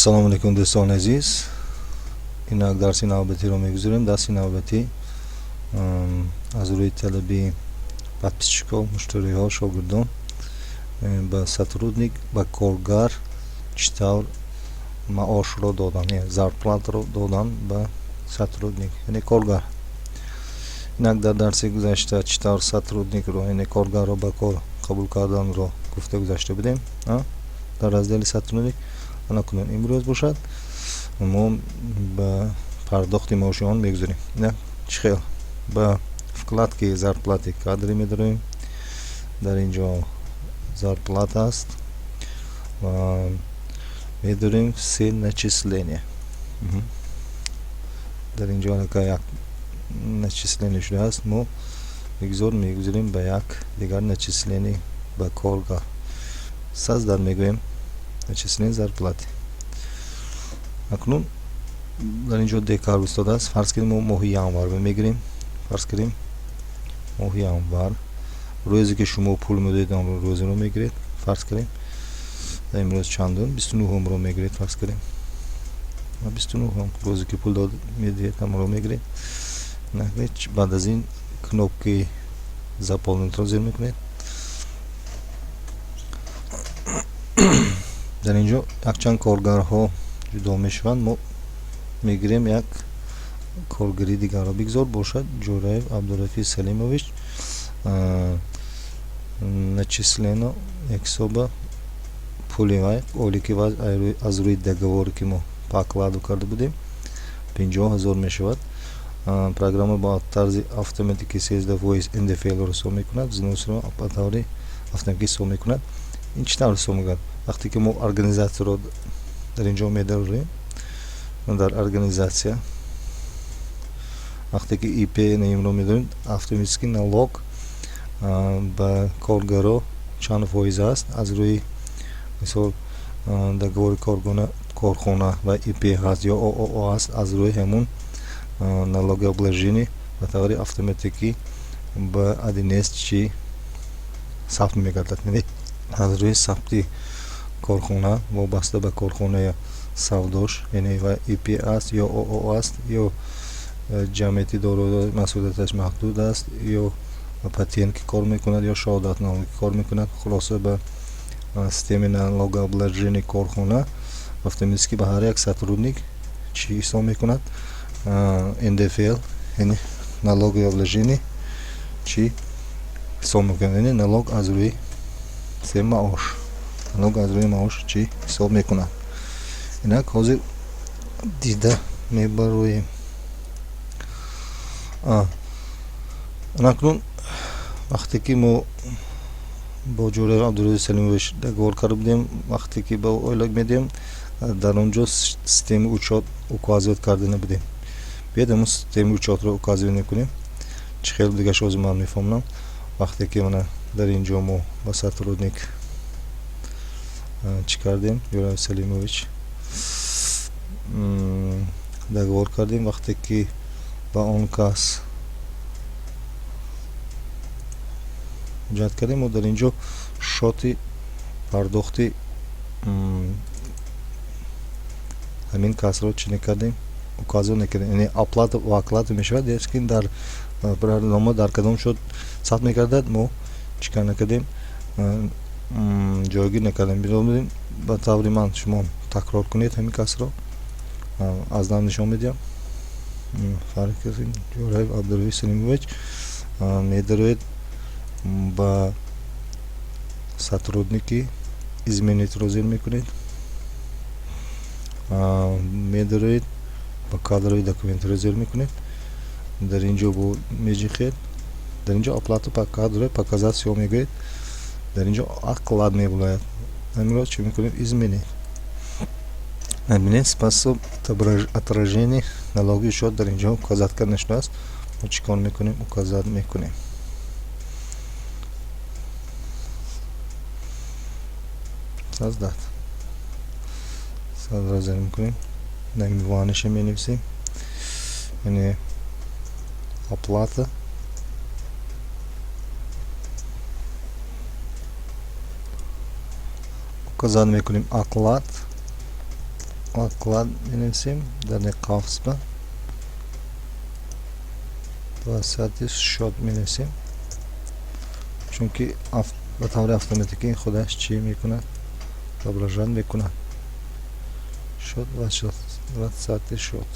Assalomu alaykum do'ston aziz. Inak darsi navbati رو میگذاریم. درسی نوبتی از روی طلبی подписчиков, مشتری‌ها، شاگردان به сотрудник به کارگر چطور معاش رو دادن، یعنی зарплат رو دادن به сотрудник یعنی کارگر. اینک در درس گذشته چطور сотрудник رو یعنی کارگر رو به کار قبول کردن رو گفته گذشته بودیم در رازدل сотрудник. کنون امروز باشد ما به پرداخت معاشی آن میگذاریم. نه چخیل به вкладки зарплаты кадри می‌داریم. در اینجا зарплата است و می‌داریم سه начисления. در اینجا که یک начисление شده است ما میگذاریم به یک دیگر начисление به کارگر. سازدار میگوییم начисление зарплаты. اکنون در اینجا دکار استاد است. فرض کنیم ما ماهی январ میگیریم. فرض کنیم ماهی январ روزی که شما پول میدید آن رو روز رو میگیرید. فرض کنیم امروز چندم 29 هم رو میگیرید. فرض کنیم 29 هم روزی که پول داد میدید هم رو میگیرید. بعد از این кнопки заполнить رو زیر میکنید. در اینجا یک چند کارگرها جدا میشوند. ما میگیریم یک کارگری دیگر را بگذار باشد جوراев عبدالرفیع سلیمویچ начислено حساب پولی اولی که از روی договор که ما по окладу کرده بودیم 50,000 میشود. پروگرام با طرز اتوماتیکی سیزده وایس اندفعل رو رسو میکند. زنوس رو به طور اتوماتیکی رسو میکند. این چطور رسو میکند؟ وقتی که ما ارگانیزاتور رو در اینجا میداریم در ارگانیزاسیا وقتی که ای پی نیم رو میداریم اتوماتیکی налог به کارگرها چند فایز است از روی مثال договор کارخانه و ای پی هست یا او است از روی همون налогообложение به طور اتوماتیکی به ادینست چی ثبت میگردد. یعنی از روی ثبتی کارخانه وابسته به کارخانه سوداش یعنی و ای پی است یا او است یا جمعیتی دارای مسئولیتش محدود است یا پاتنت که کار میکند یا شهادتنامه که کار میکند. خلاصه به سیستم налогообложения کارخانه автоматически به هر یک сотрудник چی حساب میکند НДФЛ یعنی налогообложение چی حساب میکند یعنی налог از روی معاش налог از روی معاش چی حساب میکند. اینک حاضر دیده میبرویم. اکنون وقتی که ما با جوراев عبدالرفیع سلیمویچ договор کرده بودیم وقتی که با اویلاگ میدیم در اونجا سیستم учет указывать کرده نبودیم. بیاید همون سیستم учет رو указывать نکنیم. چه خیلی دیگه شوز من میفهمم وقتی که من در اینجا ما با сотрудник چی کردیم جوراев سلیمویچ договор کردیم. وقتی که با اون کس جد کردیم و در اینجا شاتی پرداختی همین کس رو چی نکردیم указывать نکردیم. یعنی оплата و оклад میشود که در برنامه در کدام شد ثبت میکردد ما چیکار نکردیم جایگیر نکردیم. بیرون به طور من شما تکرار کنید همین کس رو از نام نشان میدیم. فرق کردیم جوراев عبدالرفیع سلیمویچ میدارید با сотрудники изменить رو زیر میکنید. میدارید با کادروی دکومنت رو زیر میکنید. در اینجا با میجیخید در اینجا оплата по кадру показать все میگوید. در اینجا оклад میبوید. همین رو چی میکنید изменить способ отражения налоги شد در اینجا указать کردن شده است. ما چیکار میکنیم указать میکنیم. создать сразу میکنیم наименование می‌نویسیم یعنی оплата указать میکنیم оклад оклад менависем дар не қавсба 20 шот менависем, чунки ба таври автоматикӣ худаш чӣ мекунад, отображан мекунад. Шот 20 шот.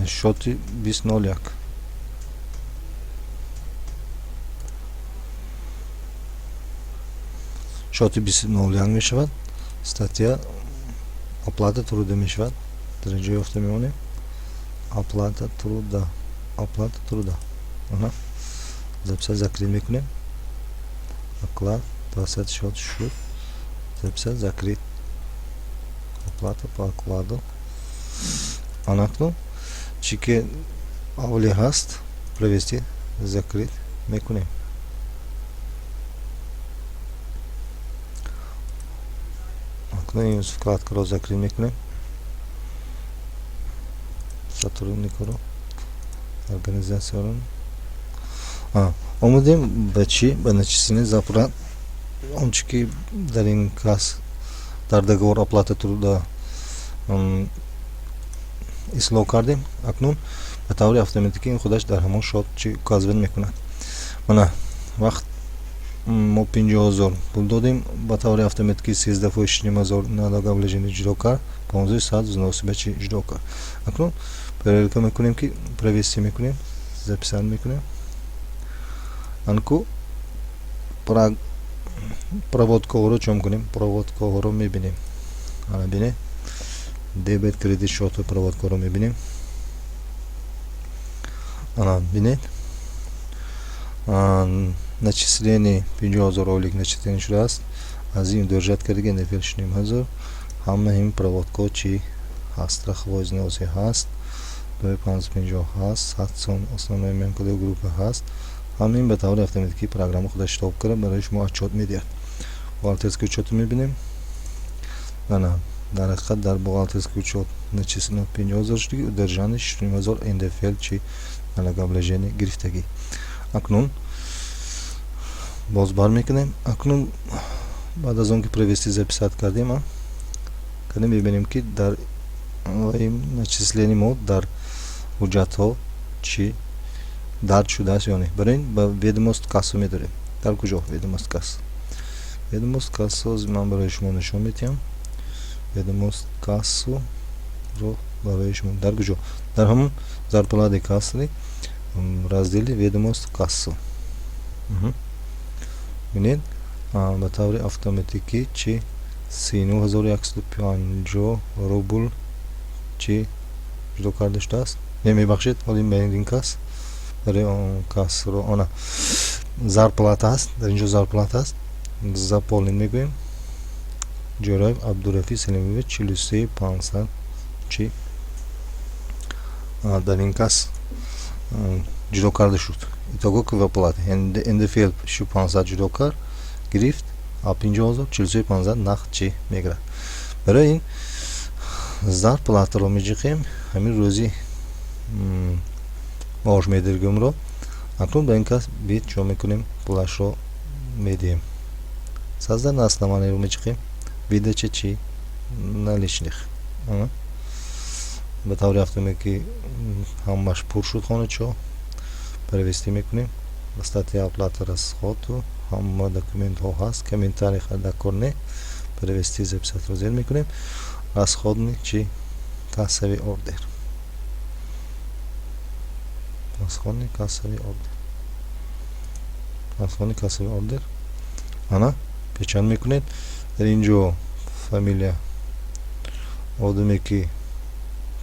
шоти 2001. шоти 2001 мешавад. Статья оплата труда мешавад. дар инҷо ёфта мемонем. оплата труда. записать закрит мекунем. оклад 20 шот шуд. записать закрит. оплата по окладу. анакну чӣ ки аввали ҳаст провести закрит мекунем. акну вкладкаро закрит мекунем. сотрудникаро организацияро омадем ба чӣ ба начисление зарплат он чӣ ки дар ин кас дар договор оплата труда ислоҳ кардем. акнун ба таври автоматикӣ ин худаш дар ҳамон шот чӣ указывать мекунад. мана вақт мо 50,000 пул додем, ба таври автоматикӣ 13,6 налогообложение ҷудо кард, 1500 взносиба чӣ ҷудо кард. акнун проверка мекунем ки провести мекунем, записать мекунем. анку проводкаҳоро чом кунем, проводкаҳоро мебинем. ана бине дебет кредит шоту проводкаҳоро мебинем. ана бинед начисление 50,000 ойлик начисление шудааст. аз ин удержат кардагӣ нефел 6000. ҳама ин проводкаҳо чӣ ҳаст, страховой взноси ҳаст, 2550 ҳаст, 100 сом основной мемкоди группа ҳаст. ҳама ин ба таври автоматикӣ программа худаш штоб карда барои шумо отчёт медиҳад. бухгалтерский учётро мебинем. ана дар ҳақиқат дар бухгалтерский учёт начислено 50,000 шудагӣ, удержани 6000 ндфл чӣ налогообложение гирифтагӣ. акнун боз бармекунем. акнун баъд аз он ки провести записать кардем, кадем бибинем ки дар начислени мо дар ҳуҷҷатҳо чӣ дарҷ шудааст ё не. барои ин ба ведомост кассу медорем. дар куҷо ведомост касс? ведомост кассу ман барои шумо нишон медиҳам. ведомост кассуро барои шумо дар куҷо? дар ҳамон зарплати касри раздели ведомост кассу. бинед ба таври автоматикӣ чӣ 39150 рубл чӣ ҷудо карда шудааст. мебахшед ҳолин ба ин кас барои он касро она зарплата аст. дар инҷо зарплата аст. заполнен мегӯем. ҷораев абдурафи селимович 43500 чӣ дар ин кас ҷудо карда шуд. итого ки выплаты ндфл 500 ҷудо кард гирифт, а 50,000 43500 нақд чӣ мегирад. барои ин зарплатаро меҷиқем, ҳамин рӯзи маош медиргумро. акнун ба ин кас бит чо мекунем, пулашро медиҳем. создан основаниеро меҷиқем, видача чӣ наличных. ба таври автоматикӣ ҳамаш пур шуд хоначо. провести мекунем. ба статья оплата расходу ҳама документҳо ҳаст. комментарий редактор не. провести записатро зер мекунем. расходный чӣ кассовый ордер. расходный кассовый ордер. расходный кассовый ордер. ана печат мекунед. дар инҷо фамилия одаме ки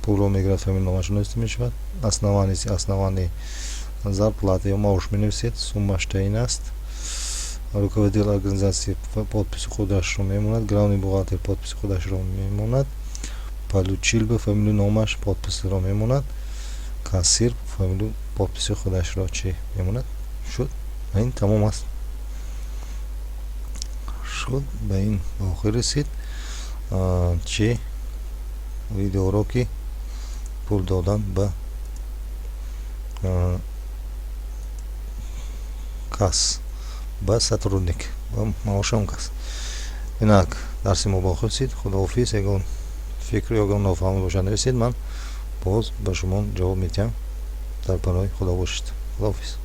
пулро мегирад фамилия номашро нависта мешавад. основание зарплаты ё маош менависед. суммаш таъин аст. руководитель организации подписи худашро мемонад. главный бухгалтер подписи худашро мемонад. получил бы фамилию номаш подписиро мемонад. кассир фамилию подписи худашро чӣ мемонад. шуд. ба ин тамом аст. шуд. ба ин ба охир расид. чӣ видеоуроки пул додан ба кас, ба сотрудник, ба маошам кас. инак дарси мо бо худсид. Худоҳофиз. ягон фикр ягон нофаҳмӣ бошад расид, ман боз ба шумо ҷавоб медиҳам. дар паноҳи худо бошед. худоҳофиз.